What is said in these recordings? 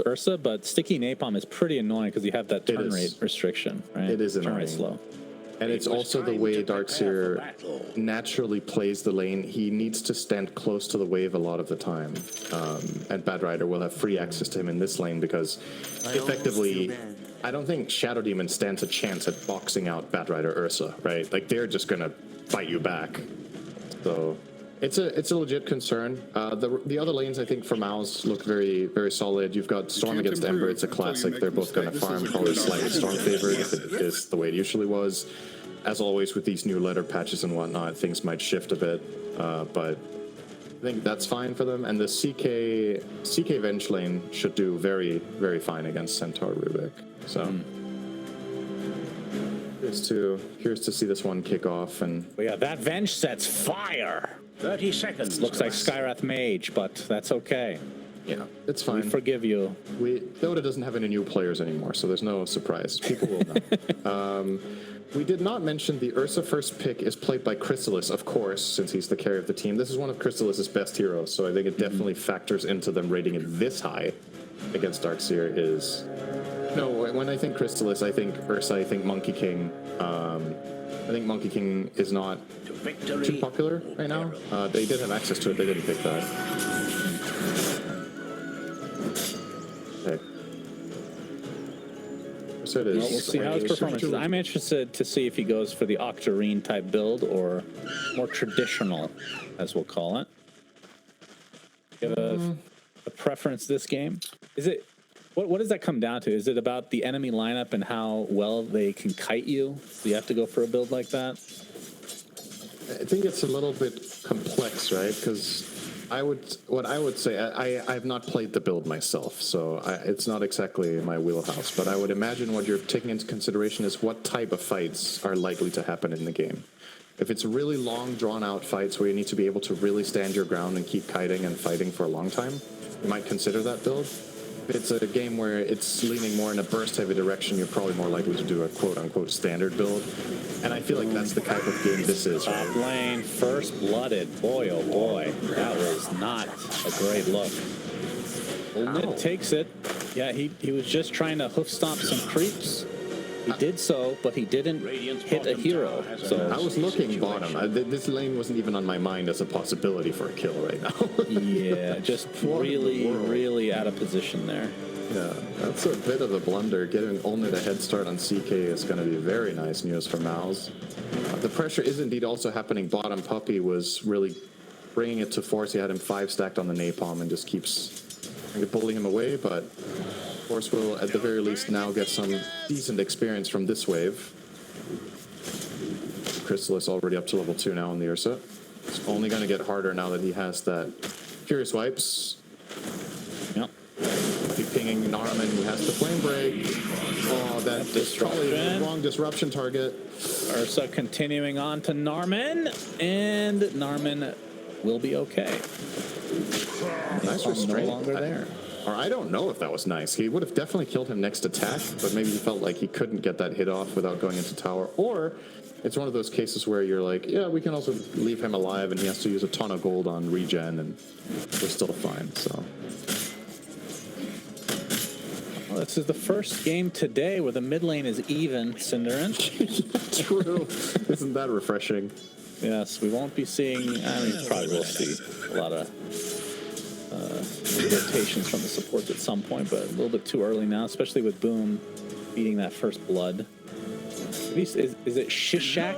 Ursa, but sticky napalm is pretty annoying because you have that turn rate restriction, right? It is turn annoying. rate slow. And it's also the way Darkseer naturally plays the lane. He needs to stand close to the wave a lot of the time. And Bad Rider will have free access to him in this lane because effectively, I don't think Shadow Demon stands a chance at boxing out Bad Rider Ursa, right? Like, they're just going to fight you back. So it's a legit concern. The other lanes, I think, for Mouz look very, very solid. You've got Storm against Ember. It's a classic. They're both going to farm, probably slightly Storm favored if it is the way it usually was. As always, with these new letter patches and whatnot, things might shift a bit, but I think that's fine for them. And the CK Venge lane should do very, very fine against Centaur Rubik. So here's to see this one kick off. And yeah, that Venge sets fire. 30 seconds. Looks like Skywrath Mage, but that's okay. Yeah, it's fine. We forgive you. Dota doesn't have any new players anymore, so there's no surprise. People will know. We did not mention the Ursa first pick is played by Chrysalis, of course, since he's the carry of the team. This is one of Chrysalis' best heroes, so I think it definitely factors into them rating it this high against Darkseer is... No, when I think Chrysalis, I think Ursa, I think Monkey King. I think Monkey King is not too popular right now. They did have access to it, they didn't pick that. Okay. So it is. Well, we'll see how his performance is. I'm interested to see if he goes for the Octarine type build or more traditional, as we'll call it. You have a preference this game? Is it what does that come down to? Is it about the enemy lineup and how well they can kite you? So you have to go for a build like that? I think it's a little bit complex, right? Because what I would say, I've not played the build myself, so it's not exactly my wheelhouse, but I would imagine what you're taking into consideration is what type of fights are likely to happen in the game. If it's really long, drawn-out fights where you need to be able to really stand your ground and keep kiting and fighting for a long time, you might consider that build. If it's a game where it's leaning more in a burst-heavy direction, you're probably more likely to do a quote-unquote standard build. And I feel like that's the type of game this is. Top lane, first blooded. Boy, oh boy. That was not a great look. Lid takes it. Yeah, he was just trying to hoof stomp some creeps. He did so, but he didn't hit a hero. So I was looking bottom. This lane wasn't even on my mind as a possibility for a kill right now. Yeah, just really out of position there. Yeah, that's a bit of a blunder. Getting Olnid a head start on CK is going to be very nice news for Mouz. The pressure is indeed also happening bottom. Puppy was really bringing it to force. He had him 5 stacked on the napalm and just keeps trying to bully him away, but Force will at the very least now get some decent experience from this wave. Chrysalis already up to level 2 now on the Ursa. It's only going to get harder now that he has that Furious Wipes. Yep. Be pinging Narman, who has the flame break. Oh, that is probably the wrong disruption target. Ursa continuing on to Narman, and Narman will be okay. Nice restraint. No longer there. Or I don't know if that was nice. He would have definitely killed him next attack, but maybe he felt like he couldn't get that hit off without going into tower. Or it's one of those cases where you're like, yeah, we can also leave him alive, and he has to use a ton of gold on regen, and we're still fine. So. Well, this is the first game today where the mid lane is even, Cinderin. True. Isn't that refreshing? Yes, we won't be seeing, I mean, probably will see a lot of rotations from the supports at some point, but a little bit too early now, especially with Boom beating that first blood. Is it Shishak?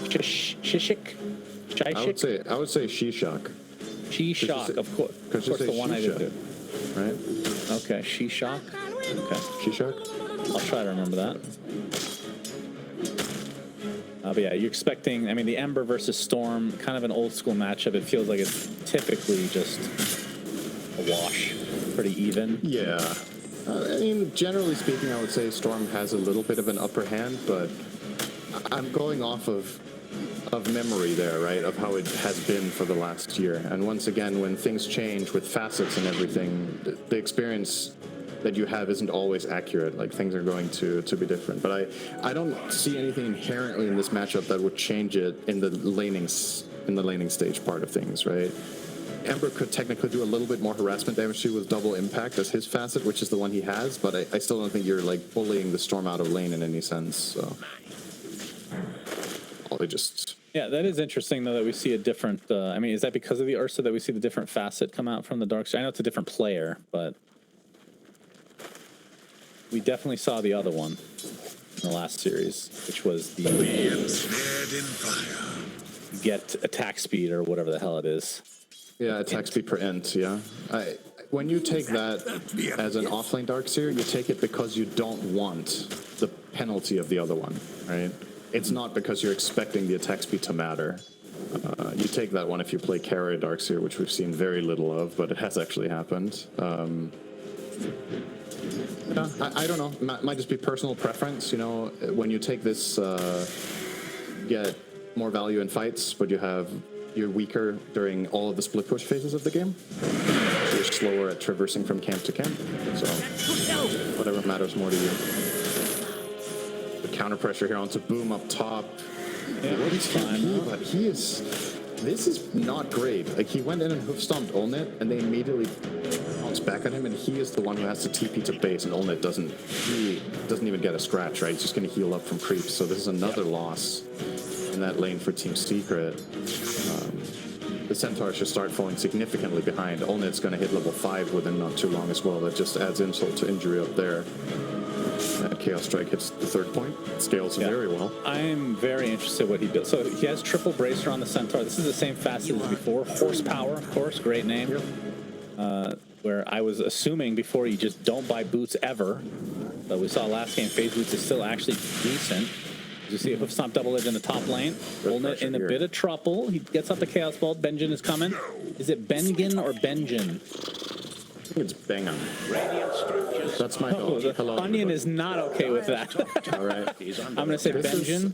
Shishik? Shishik? I would say Shishak. Shishak, of course. Of course, the one I did do. Right? Okay, Shishak. Okay. Shishak? I'll try to remember that. But yeah, you're expecting, I mean, the Ember versus Storm, kind of an old school matchup. It feels like it's typically just a wash, pretty even. Yeah. I mean, generally speaking, I would say Storm has a little bit of an upper hand, but I'm going off of memory there, right, of how it has been for the last year. And once again, when things change with facets and everything, the experience that you have isn't always accurate. Like, things are going to be different. But I don't see anything inherently in this matchup that would change it in the laning stage part of things, right? Ember could technically do a little bit more harassment damage to you with double impact as his facet, which is the one he has, but I still don't think you're like bullying the Storm out of lane in any sense. So, they just. Yeah, that is interesting though that we see a different. I mean, is that because of the Ursa that we see the different facet come out from the Darkseer? I know it's a different player, but we definitely saw the other one in the last series, which was the get attack speed or whatever the hell it is. Yeah, attack speed per int, yeah. When you take that as an offlane Darkseer, you take it because you don't want the penalty of the other one, right? It's not because you're expecting the attack speed to matter. You take that one if you play carry Darkseer, which we've seen very little of, but it has actually happened. Yeah, I don't know. Might just be personal preference. You know, when you take this, you get more value in fights, but you're weaker during all of the split push phases of the game. So you're slower at traversing from camp to camp. So whatever matters more to you. The counter pressure here onto Boom up top. Yeah, he's fine, but this is not great. Like, he went in and hoof stomped Olnit, and they immediately bounced back on him, and he is the one who has to TP to base, and Olnit doesn't even get a scratch, right? He's just going to heal up from creeps. So this is another loss in that lane for Team Secret. The Centaur should start falling significantly behind. Olnit's going to hit level 5 within not too long as well. That just adds insult to injury up there. That Chaos Strike hits the third point. Scales very well. I'm very interested what he built. So he has triple bracer on the Centaur. This is the same facet as before. Horsepower, of course, great name. Yep. Where I was assuming before you just don't buy boots ever. But we saw last game, phase boots is still actually decent. You see a hoof stomp double edge in the top lane. Olnit in a bit of trouble. He gets up the Chaos Bolt. Benjin is coming. Is it Bengen or Benjin? I think it's Bengen. That's my dog. Hello, Onion is not okay with that. All right. I'm going to say Benjin.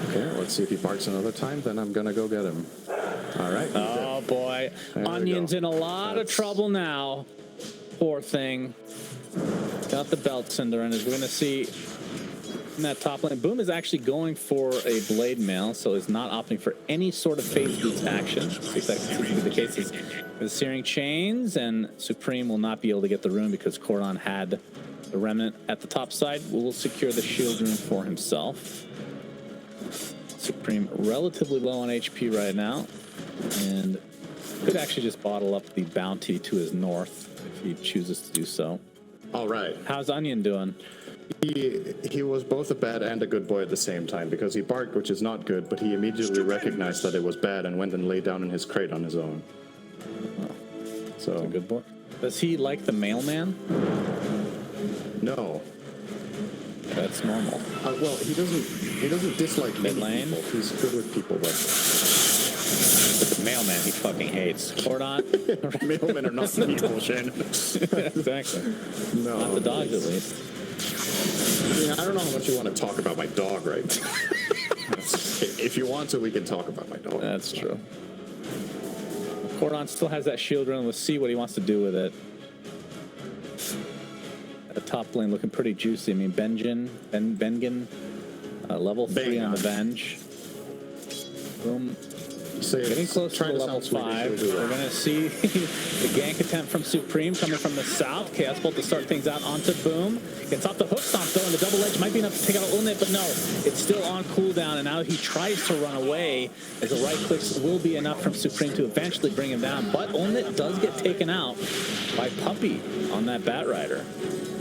Okay, let's see if he barks another time, then I'm going to go get him. All right. Oh, boy. Onion's in a lot of trouble now. Poor thing. Got the belt cinder, and as we're going to see in that top lane, Boom is actually going for a blade mail, so is not opting for any sort of phase boots action. That seems to be the case with Searing Chains, and Supreme will not be able to get the rune because Cordon had the Remnant at the top side. Will secure the shield rune for himself. Supreme relatively low on HP right now, and could actually just bottle up the bounty to his north if he chooses to do so. All right. How's Onion doing? He was both a bad and a good boy at the same time, because he barked, which is not good, but he immediately recognized that it was bad and went and lay down in his crate on his own. So That's a good boy. Does he like the mailman? No. That's normal. Well, he doesn't dislike Mid many lane? people. He's good with people, but The mailman he fucking hates. Cordon? mailmen are not people, Shane. Exactly. No. Not the dogs, at least. I mean, I don't know how much you want to talk about my dog right now. If you want to, we can talk about my dog. That's true. Cordon still has that shield rune. Let's see what he wants to do with it. The top lane looking pretty juicy. I mean, Bengen, level 3 on the Venge. Boom. Getting close to level 5. We're going to see the gank attempt from Supreme coming from the south. Chaos Bolt to start things out onto Boom. Gets off the hook stomp though, and the double edge might be enough to take out Olnit, but no, it's still on cooldown, and now he tries to run away as the right clicks will be enough from Supreme to eventually bring him down. But Olnit does get taken out by Puppy on that Bat Rider.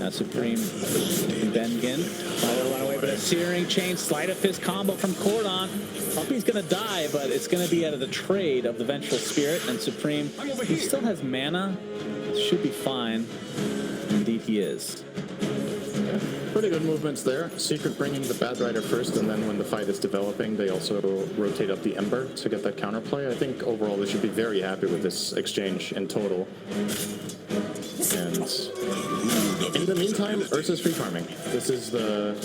Supreme Bengen try to run away, but a Searing Chain Sleight of Fist combo from Cordon. Puppy's gonna die, but it's gonna be out of the trade of the Vengeful Spirit, and Supreme, he still has mana, should be fine. Indeed he is. Pretty good movements there. Secret bringing the Bad Rider first, and then when the fight is developing, they also rotate up the Ember to get that counterplay. I think overall they should be very happy with this exchange in total. And in the meantime, Ursa's free farming. This is the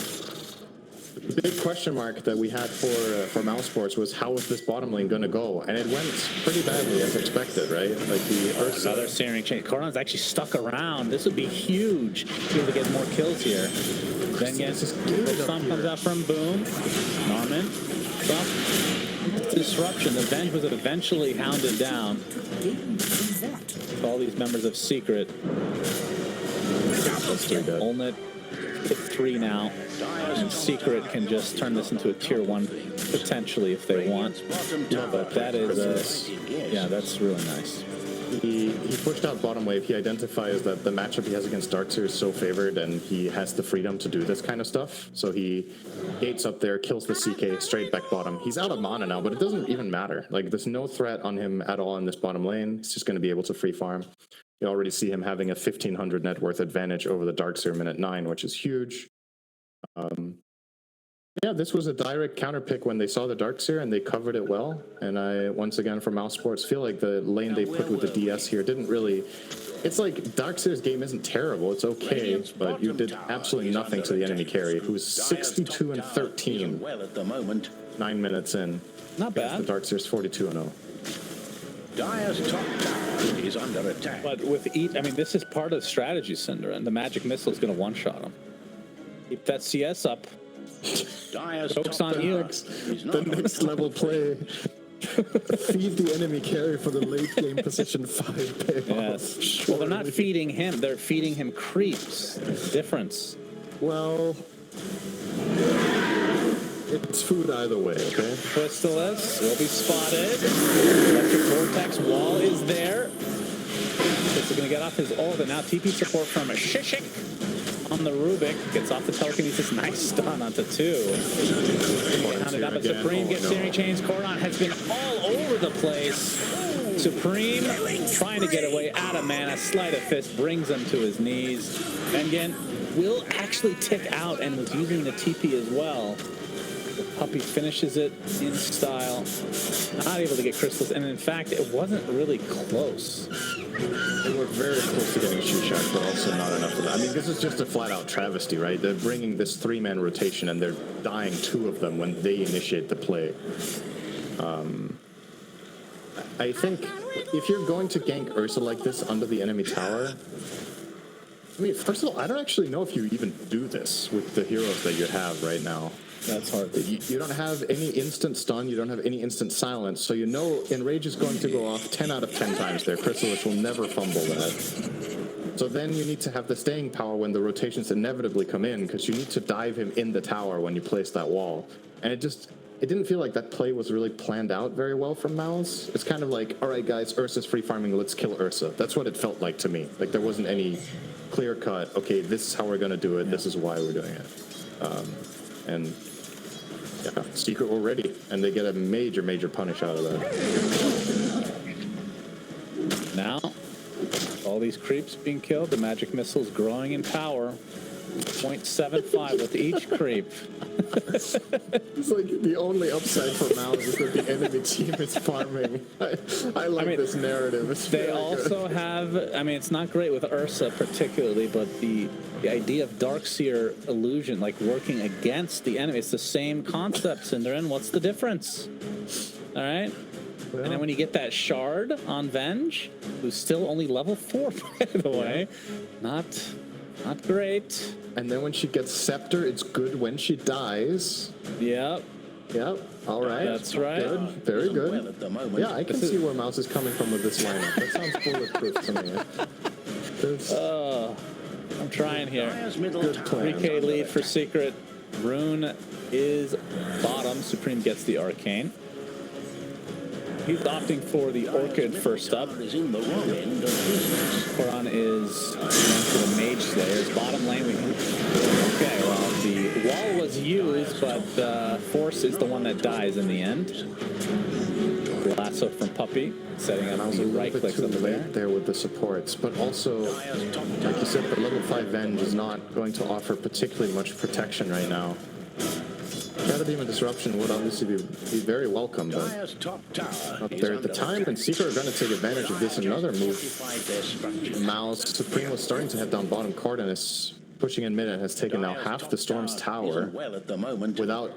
big question mark that we had for Mouse Sports, was how was this bottom lane going to go? And it went pretty badly as expected, right? Like the Ursa. Another Searing Chain. Cordon's actually stuck around. This would be huge to be able to get more kills here. Then again, the stomp comes out from Boom. Norman. Stop. disruption. The Venge was eventually hounded down. With all these members of Secret. Olnet at 3 now. And Secret can just turn this into a tier 1 potentially if they want. But that is yeah, that's really nice. He pushed out bottom wave. He identifies that the matchup he has against Darkseer is so favored, and he has the freedom to do this kind of stuff. So he gates up there, kills the CK, straight back bottom. He's out of mana now, but it doesn't even matter. Like, there's no threat on him at all in this bottom lane. He's just going to be able to free farm. You already see him having a 1,500 net worth advantage over the Darkseer minute 9, which is huge. Yeah, this was a direct counter pick when they saw the Darkseer, and they covered it well. And I, once again, for Mouse Sports, feel like the lane they put with the DS here didn't really... It's like Darkseer's game isn't terrible, it's okay, but you did absolutely nothing to the enemy carry, who's 62 and 13, 9 minutes in. Not bad. The Darkseer's 42 and 0. Dire's top tower is under attack. But with each, I mean, this is part of the strategy, Cinder, and the Magic Missile is going to one-shot him. Keep that CS up. Joke's on you. The next level play. Feed the enemy carry for the late game position 5 payoff. Yes. Well, they're not feeding him. They're feeding him creeps. There's a difference. Well, it's food either way, okay? Crystallis will be spotted. Electric Vortex wall is there. Is going to get off his ult, and now TP support from Shishik on the Rubik. Gets off the telekinesis. Nice stun onto 2. Hounded up, but Supreme gets Searing Chains. Cordon has been all over the place. Supreme trying to get away out of mana. Sleight of Fist brings him to his knees. Vengen will actually tick out and was using the TP as well. The Puppy finishes it in style. Not able to get Crystals, and in fact, it wasn't really close. They were very close to getting shoot shot, but also not enough of that. I mean, this is just a flat-out travesty, right? They're bringing this 3-man rotation, and they're dying 2 of them when they initiate the play. I think if you're going to gank Ursa like this under the enemy tower, I mean, first of all, I don't actually know if you even do this with the heroes that you have right now. That's hard. You don't have any instant stun, you don't have any instant silence, so you know Enrage is going to go off 10 out of 10 times there. Crystallis will never fumble that. So then you need to have the staying power when the rotations inevitably come in, because you need to dive him in the tower when you place that wall. And it didn't feel like that play was really planned out very well from Mouz. It's kind of like, all right, guys, Ursa's free farming, let's kill Ursa. That's what it felt like to me. Like, there wasn't any clear cut, okay, this is how we're going to do it, this is why we're doing it. And yeah, Secret were ready, and they get a major, major punish out of that. Now, all these creeps being killed, the Magic Missile's growing in power. 0.75 with each creep. It's like the only upside for Mouz is that the enemy team is farming. I like this narrative. They also have, I mean, it's not great with Ursa particularly, but the idea of Darkseer illusion, like working against the enemy, it's the same concept, Cinderin. What's the difference? All right? Well, and then when you get that shard on Venge, who's still only level 4, by the way, not great. And then when she gets Scepter, it's good when she dies. Yep. All right. That's right. Good. Very good. Yeah, I can see where Mouz is coming from with this lineup. That sounds bulletproof to me. I'm trying here. Good plan. 3K lead for Secret. Rune is bottom. Supreme gets the Arcane. He's opting for the Orchid first up. Koran is going for the Mage Slayers. Bottom lane, okay, well, the wall was used, but Force is the one that dies in the end. Lasso from Puppy, setting up the right clicks over there with the supports, but also, like you said, the level 5 Venge is not going to offer particularly much protection right now. Shadow Demon Disruption would obviously be very welcome, but up there at the time, and Secret are going to take advantage of this. Another move. Mouz, Supreme was starting to head down bottom. Corden is pushing in mid and has taken now half the Storm's tower without...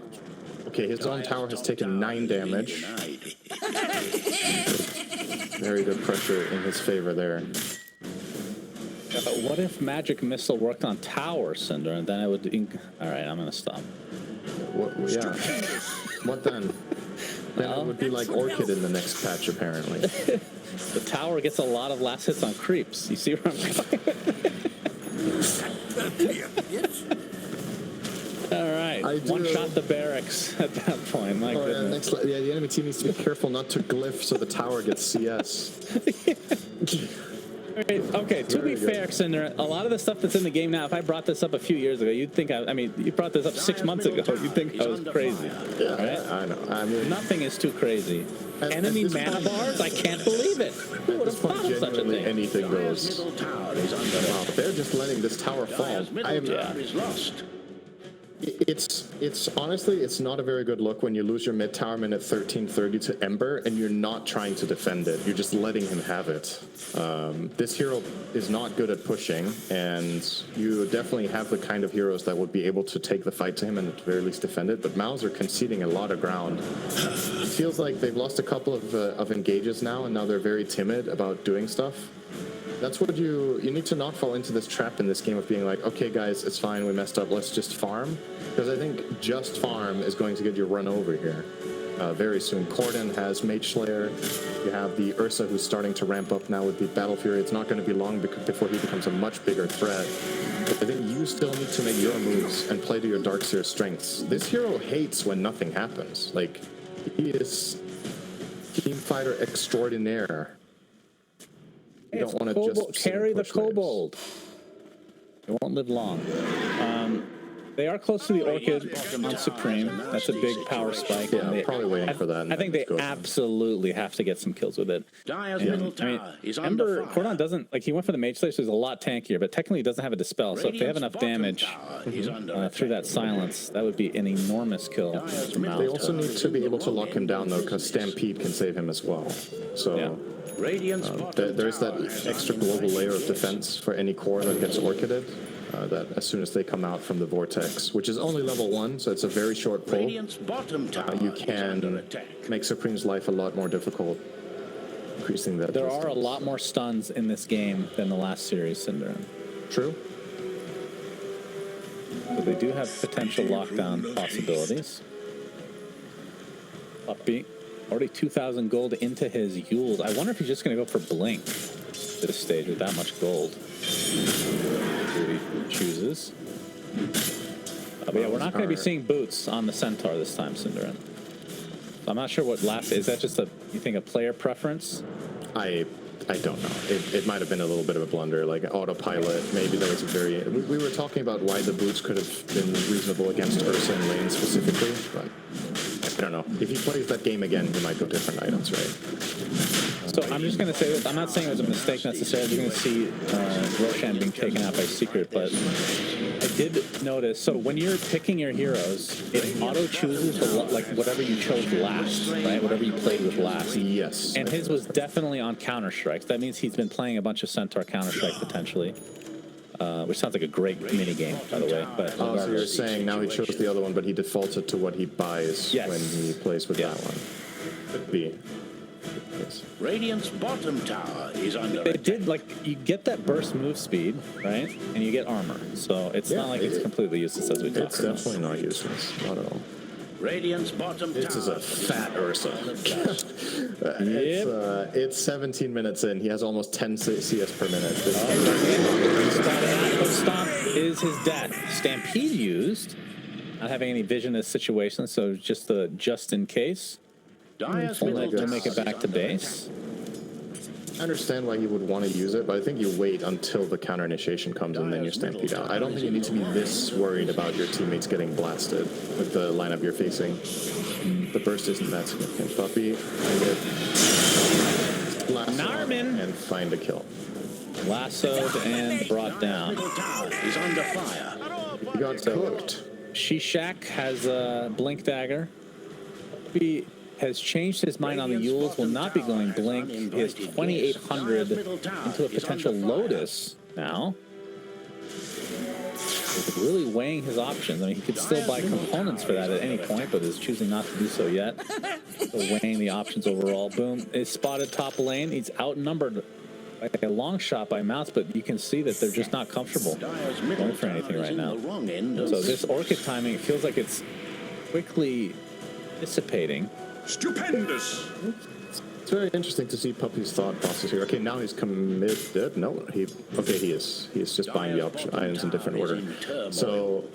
Okay, his own tower has taken 9 damage. Very good pressure in his favor there. What if Magic Missile worked on tower, Cinder, and then it would... All right, I'm going to stop. Yeah. What then? Then it would be like Orchid in the next patch, apparently. The tower gets a lot of last hits on creeps. You see where I'm going? All right. One shot the barracks at that point. My goodness. The enemy team needs to be careful not to glyph so the tower gets CS. Okay, to be fair, Cinder, a lot of the stuff that's in the game now, if I brought this up a few years ago, you'd think I mean, you brought this up 6 months ago, you'd think I was crazy. Yeah, right? I know. I mean, nothing is too crazy. Enemy mana bars? I can't believe it. Who would have thought of such a thing? Anything goes. Wow, they're just letting this tower fall. It's honestly, it's not a very good look when you lose your mid tower minute 13:30 to Ember and you're not trying to defend it. You're just letting him have it. This hero is not good at pushing, and you definitely have the kind of heroes that would be able to take the fight to him and at the very least defend it. But Mouz are conceding a lot of ground. It feels like they've lost a couple of engages now, and now they're very timid about doing stuff. That's what you need to not fall into this trap in this game of being like, okay, guys, it's fine, we messed up, let's just farm. Because I think just farm is going to get you run over here very soon. Corden has Mage Slayer. You have the Ursa who's starting to ramp up now with the Battle Fury. It's not going to be long before he becomes a much bigger threat. But I think you still need to make your moves and play to your Darkseer strengths. This hero hates when nothing happens. Like, he is team fighter extraordinaire. You don't want to just carry the kobold. It won't live long. They are close to the Orchid on Supreme. That's a big power spike. Yeah, I'm probably waiting for that. I think they absolutely have to get some kills with it. Ember, Cordon doesn't, like, he went for the Mage Slayer, so he's a lot tankier, but technically he doesn't have a Dispel. So if they have enough damage through that silence, that would be an enormous kill. They also need to be able to lock him down, though, because Stampede can save him as well. So there's that extra global layer of defense for any core that gets Orchided. That as soon as they come out from the Vortex, which is only level 1, so it's a very short pull, you can make Supreme's life a lot more difficult, increasing that There distance. are a lot more stuns in this game than the last series, Cinder. True. So they do have potential lockdown possibilities. Upbeat. Already 2,000 gold into his Yules. I wonder if he's just going to go for Blink at this stage with that much gold. He chooses. But yeah, we're not going to be seeing boots on the Centaur this time, Cinderin. So I'm not sure what last is. That just a player preference? I don't know. It might have been a little bit of a blunder, like autopilot. Maybe there was a we were talking about why the boots could have been reasonable against Ursa and Lane specifically, but I don't know. If he plays that game again, he might go different items, right? So I'm just going to say this. I'm not saying it was a mistake necessarily. You're going to see Roshan being taken out by Secret, but I did notice. So when you're picking your heroes, it auto chooses like whatever you chose last, right? Whatever you played with last. Yes. And his was definitely on Counter Strikes. That means he's been playing a bunch of Centaur Counter Strike potentially. Which sounds like a great mini game, by the way. But so you're saying now he chose the other one, but he defaulted to what he buys when he plays with that one. Could be. Yes. Radiant's bottom tower is under attack. Did, like, you get that burst move speed, right? And you get armor. So it's not like it's completely useless as we talk about. It's definitely not useless. Not at all. Radiant's bottom tower. This is a fat Ursa. It's 17 minutes in. He has almost 10 CS per minute. Stomp is his death. Stampede used. Not having any vision of the situation, so just the just in case. We'll make it back to base. I understand why you would want to use it, but I think you wait until the counter initiation comes and then you Stampede out. I don't think you need to be this worried about your teammates getting blasted with the lineup you're facing. The burst isn't that significant. Puppy, Narman, and find a kill. Lassoed and brought down. He's under fire. He got cooked. Shishak has a Blink Dagger. He has changed his mind on the Yules, will not be going Blink. He has 2,800 into a potential Lotus now. He's really weighing his options. I mean, he could still buy components for that at any point, but is choosing not to do so yet. So weighing the options overall. Boom. Is spotted top lane. He's outnumbered by a long shot by Mouz, but you can see that they're just not comfortable going for anything right now. So this Orchid timing, it feels like it's quickly dissipating. Stupendous! It's very interesting to see Puppy's thought process here. Okay, now he's committed. No, he is. He's just buying the items in different order. So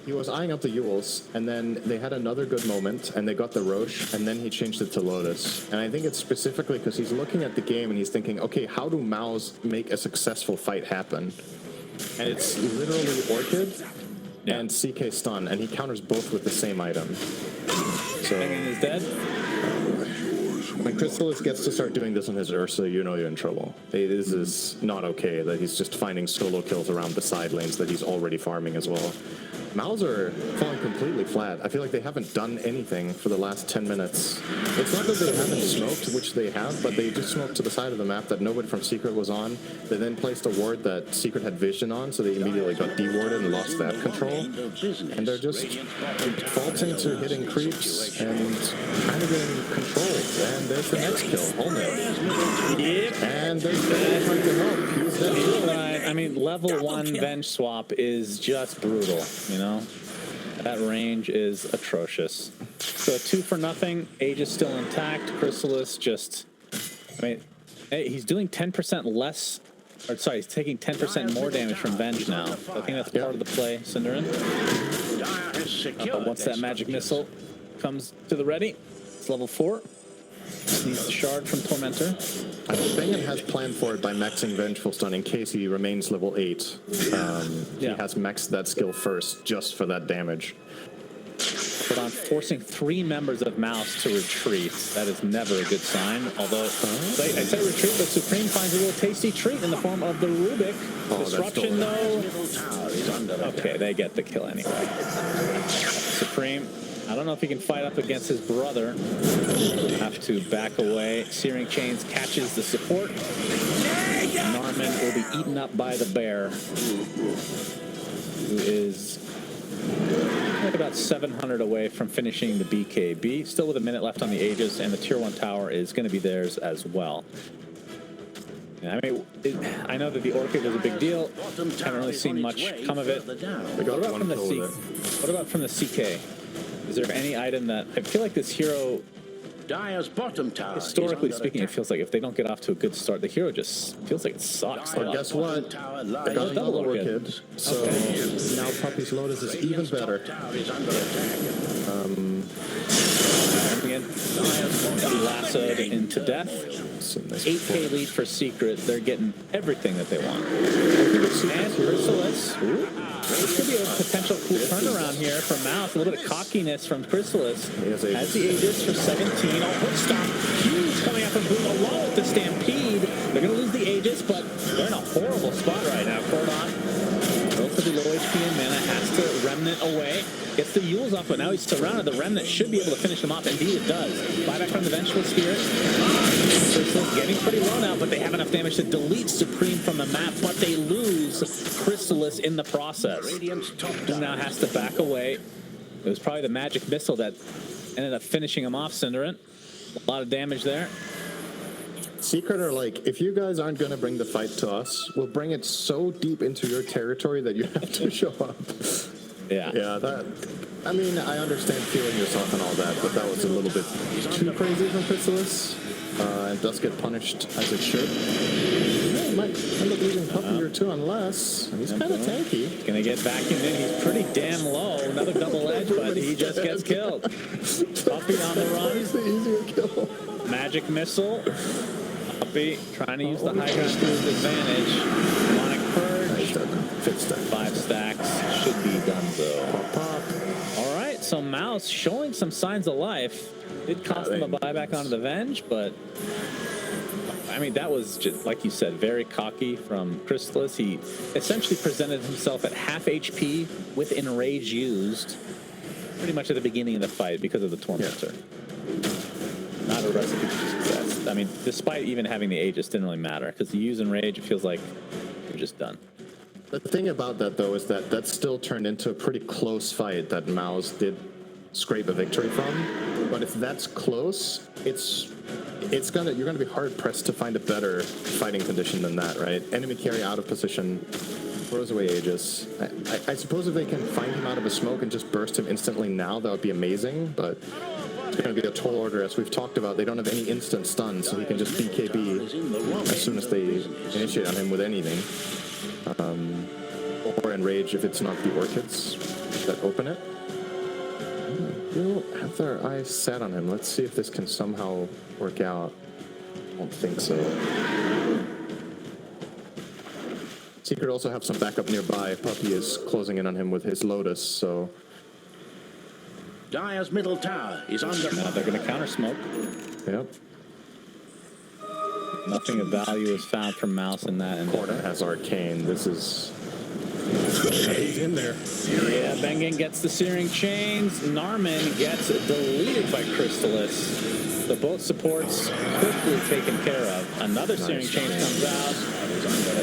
he was eyeing up the Yules, and then they had another good moment, and they got the Roche, and then he changed it to Lotus. And I think it's specifically because he's looking at the game and he's thinking, okay, how do Mouz make a successful fight happen? And it's literally Orchid and CK Stun, and he counters both with the same item. So Minion is dead. when Chrysalis gets to start doing this on his Ursa, you know you're in trouble. This is not okay that he's just finding solo kills around the side lanes that he's already farming as well. Mouz are falling completely flat. I feel like they haven't done anything for the last 10 minutes. It's not that they haven't smoked, which they have, but they just smoked to the side of the map that nobody from Secret was on. They then placed a ward that Secret had vision on, so they immediately got dewarded and lost that control. And they're just defaulting to hitting creeps and kind of getting controlled. And there's the next kill, Holnip. Yep. And there's no trying to help. He's dead. Right. I mean, level 1 Venge swap is just brutal, you know? That range is atrocious. So 2 for nothing. Age is still intact. Chrysalis just... I mean, hey, he's doing 10% less... Or sorry, he's taking 10% more damage from Venge now. So I think that's part of the play, Cinderin. But once that magic missile comes to the ready, it's level 4. Needs the shard from Tormentor. I think Bengen has planned for it by maxing Vengeful Stun in case he remains level 8. He has maxed that skill first just for that damage. But on forcing 3 members of Mouz to retreat, that is never a good sign. Although, I say retreat, but Supreme finds a little tasty treat in the form of the Rubik. Disruption, though. Okay, they get the kill anyway. Supreme, I don't know if he can fight up against his brother. Have to back away. Searing Chains catches the support. Norman will be eaten up by the bear, who is about 700 away from finishing the BKB. Still with a minute left on the Aegis, and the Tier 1 tower is going to be theirs as well. I mean, I know that the Orchid was a big deal. Haven't really seen much come of it. What about from the CK? Is there any item that... I feel like this hero... Dire's bottom tower. Historically speaking, it feels like if they don't get off to a good start, the hero just feels like it sucks. But guess what? I got another Orchid. So now Puppy's Lotus is even better. Lassoed into death. 8k lead for Secret. They're getting everything that they want. And Chrysalis. This could be a potential cool turnaround here from Mouz. A little bit of cockiness from Chrysalis. Has the Aegis for 17. Oh, hook stop. Huge coming out from Boom along with the Stampede. They're going to lose the Aegis, but they're in a horrible spot right now. Cordon, relatively low HP in mana, has to Remnant away. Gets the Yules off, but now he's surrounded. The Remnant should be able to finish him off. Indeed, it does. Buyback from the Vengeful Spirit. Chrysalis getting pretty low now, but they have enough damage to delete Supreme from the map, but they lose Chrysalis in the process. Who now has to back away. It was probably the magic missile that ended up finishing him off, Cinderin. A lot of damage there. Secret are like, if you guys aren't going to bring the fight to us, we'll bring it so deep into your territory that you have to show up. Yeah. Yeah, that... I mean, I understand feeling yourself and all that, but that was a little bit too crazy from Chrysalis. And does get punished as it should. Yeah, might end up losing Puppy or 2 unless... He's kind of tanky. He's going to get vacuumed in. He's pretty damn low. Another double edge, but he just gets killed. Puppy on the run. It's the easier kill. Magic missile. Puppy trying to use the high ground to his advantage. Demonic Purge. 5 stacks. Should be done, though. Pop. All right, so Mouz showing some signs of life. Did cost them a buyback onto the Venge, but... I mean, that was just, like you said, very cocky from Chrysalis. He essentially presented himself at half HP with Enrage used pretty much at the beginning of the fight because of the Tormentor. Yeah. Not a recipe for success. I mean, despite even having the Aegis, didn't really matter because you use Enrage, it feels like you're just done. The thing about that, though, is that that still turned into a pretty close fight that Mouz did scrape a victory from. But if that's close, you're gonna be hard pressed to find a better fighting condition than that, right? Enemy carry out of position, throws away Aegis. I suppose if they can find him out of a smoke and just burst him instantly now, that would be amazing. But It's going to be a tall order, as we've talked about. They don't have any instant stun, so he can just BKB as soon as they initiate on him with anything. Or enrage if it's not the orchids that open it. They'll have their eyes set on him. Let's see if this can somehow work out. I don't think so. Secret also have some backup nearby. Puppy is closing in on him with his Lotus, so... Dire's middle tower is under Now they're going to counter smoke. Yep. Nothing of value is found from Mouse in that. And Corner has Arcane. This is... He's in there. yeah, Bengen gets the Searing Chains. Narman gets deleted by Crystallis. The both supports quickly taken care of. Another Searing Chains comes out.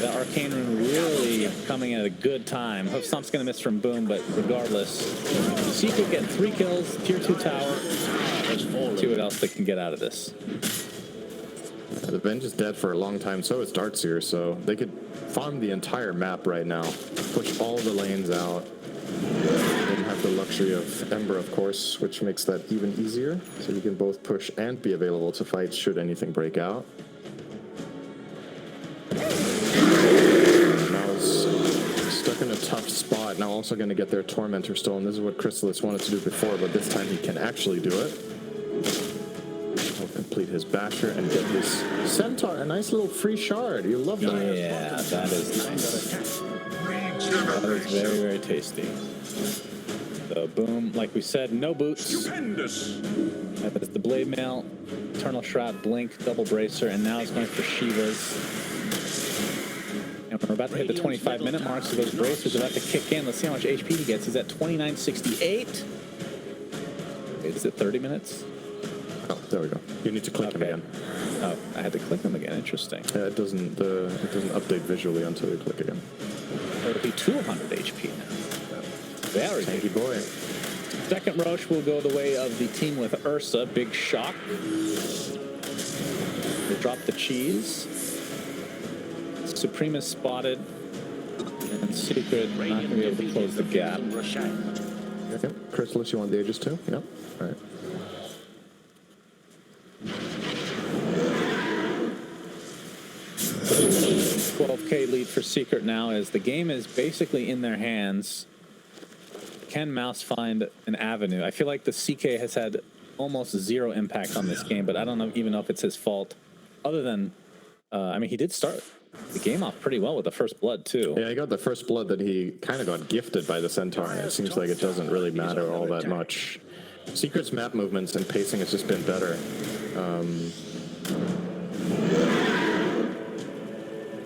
The Arcane Rune really coming at a good time. Hoofstomp's going to miss from Boom, but regardless, Secret get 3 kills, tier 2 tower. See what else they can get out of this. The bench is dead for a long time, so is Darkseer, so they could farm the entire map right now. Push all the lanes out. They have the luxury of Ember, of course, which makes that even easier. So you can both push and be available to fight should anything break out. Stuck in a tough spot. Now also going to get their Tormentor Stone. This is what Crystallis wanted to do before, but this time he can actually do it. He'll complete his Basher and get his Centaur. A nice little free shard. You love that. Yeah, that is nice. That is very, very tasty. So Boom, like we said, no boots. That is the Blade Mail, Eternal Shroud, Blink, Double Bracer, and now he's going for Shiva's. And we're about to hit the 25-minute mark, so those bracers are about to kick in. Let's see how much HP he gets. He's at 2968. Wait, is it 30 minutes? Oh, there we go. You need to click him again. Oh, I had to click him again. Interesting. Yeah, it doesn't update visually until you click again. It'll be 200 HP now. Very Thank you, boy. Second Roche will go the way of the team with Ursa. Big shock. They drop the cheese. Supreme is spotted. And Secret not going to be able to close the gap. Okay. Crystallis, you want the Aegis too? Yep. All right. $12K lead for Secret now as the game is basically in their hands. Can Mouse find an avenue? I feel like the CK has had almost zero impact on this game, but I don't even know if it's his fault. Other than, I mean, he did start the game off pretty well with the first blood, too. Yeah, he got the first blood that he kind of got gifted by the Centaur. It seems like it doesn't really matter all that much. Secret's map movements and pacing has just been better.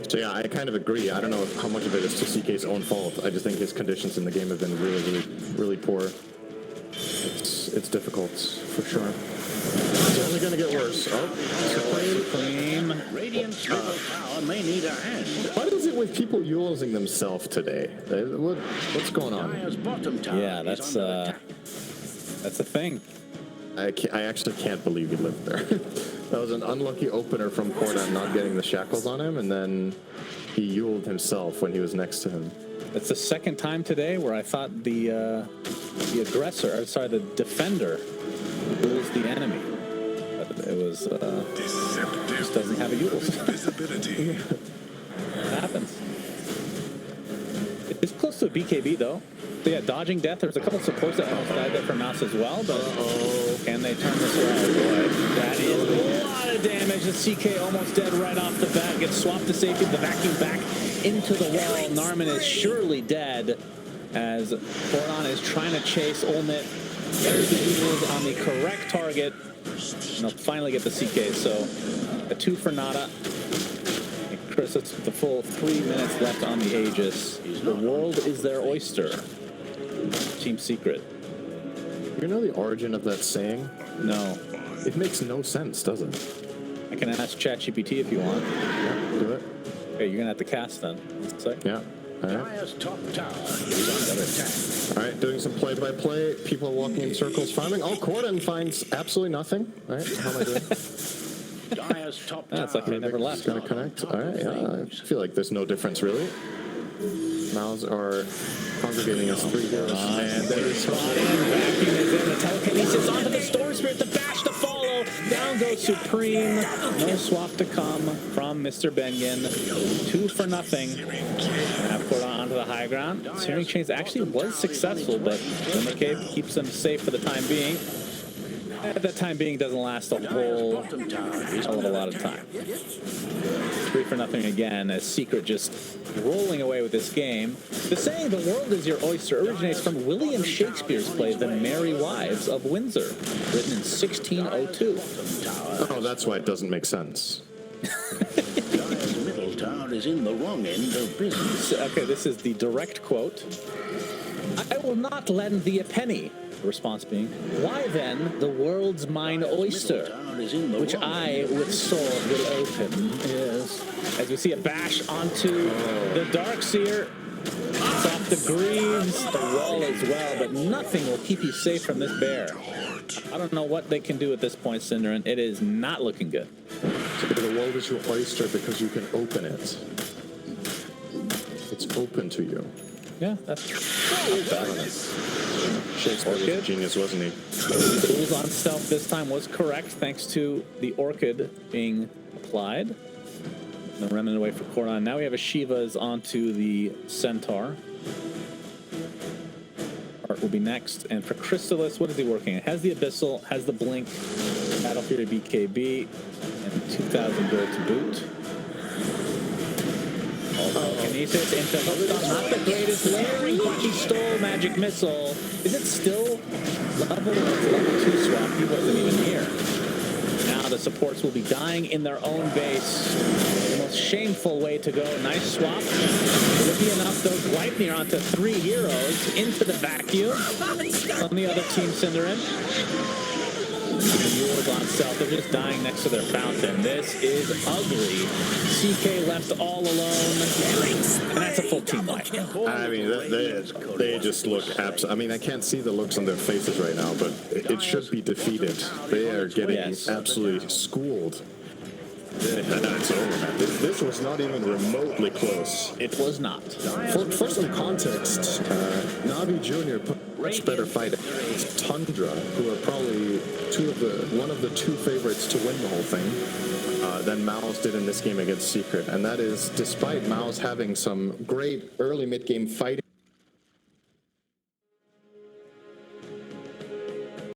So yeah, I kind of agree. I don't know how much of it is to CK's own fault. I just think his conditions in the game have been really, really poor. It's difficult, for sure. It's only going to get worse. Oh, Supreme. Radiant's middle tower may need a hand. What is it with people using themselves today? What's going on? Dire's bottom tower Yeah, that's a thing. I actually can't believe he lived there. That was an unlucky opener from Korda not getting the shackles on him, and then he Yuled himself when he was next to him. It's the second time today where I thought the defender rules the enemy. But it was just doesn't have a Yule. Visibility. It happens. It's close to a BKB though. So yeah, dodging death. There's a couple supports that almost died there for Mouse as well, but can they turn this around? Boy, that is a lot of damage. The CK almost dead right off the bat. Gets swapped to safety. The vacuum back into the wall. Narman is surely dead as Boron is trying to chase Olnit. There's the Eagles on the correct target. And they'll finally get the CK. So a 2 for Nada. And Chris, it's the full 3 minutes left on the Aegis. The world is their oyster. Team Secret. You know the origin of that saying? No. It makes no sense, does it? I can ask ChatGPT if you want. Yeah, do it. Okay, you're gonna have to cast then. Yeah. All right. Dire's top tower is under attack. All right, doing some play-by-play. People are walking in circles farming. Oh, Corden finds absolutely nothing. All right, how am I doing? Dire's top tower. That's like they never left. It's going to connect. All right, yeah. I feel like there's no difference, really. Mouse are congregating as 3 heroes. And there is spotting. Vacuum is in. The telekinesis onto the Storm Spirit. The Down goes Supreme. No swap to come from Mr. Bengen. 2 for nothing. Now put onto the high ground. Searing Chains actually was successful, but McCabe keeps them safe for the time being. At that time being doesn't last a whole hell of a lot of time. 3 for nothing again, as Secret just rolling away with this game. The saying, "The world is your oyster," originates from William Shakespeare's play, The Merry Wives of Windsor, written in 1602. Oh, that's why it doesn't make sense. Dyer's middle tower is in the wrong end of business. Okay, this is the direct quote. "I will not lend thee a penny." The response being, "Why then the world's mine oyster, which I with sword will open." Yes. As we see a bash onto the Darkseer. It's off the greaves, the wall as well, but nothing will keep you safe from this bear. I don't know what they can do at this point, Cinderin. It is not looking good. So the world is your oyster because you can open it. It's open to you. Yeah, that's Shakespeare was a genius, wasn't he? Mouz on stealth this time was correct, thanks to the Orchid being applied. The remnant away for Cordon. Now we have a Shiva's onto the Centaur. Art will be next. And for Crystallis, what is he working at? Has the Abyssal, has the Blink, Battle Fury BKB, and 2,000 gold to boot. Kinesis into Hookstop. Not the greatest layering, but he stole Magic Missile. Is it still level 2 swap? He wasn't even here. Now the supports will be dying in their own base. The most shameful way to go. Nice swap. Will it be enough, though? Gleipnir onto 3 heroes into the vacuum. On the other team, Cinderin. The Mules on stealth. They're just dying next to their fountain. This is ugly. CK left all alone. And that's a full team wipe. I mean, they just look I mean, I can't see the looks on their faces right now, but it should be defeated. They are getting absolutely schooled. It's over, man. This was not even remotely close. It was not. For some context, Navi Jr. put a much better fight against Tundra, who are probably one of the 2 favorites to win the whole thing, than Mouz did in this game against Secret. And that is despite Mouz having some great early mid-game fighting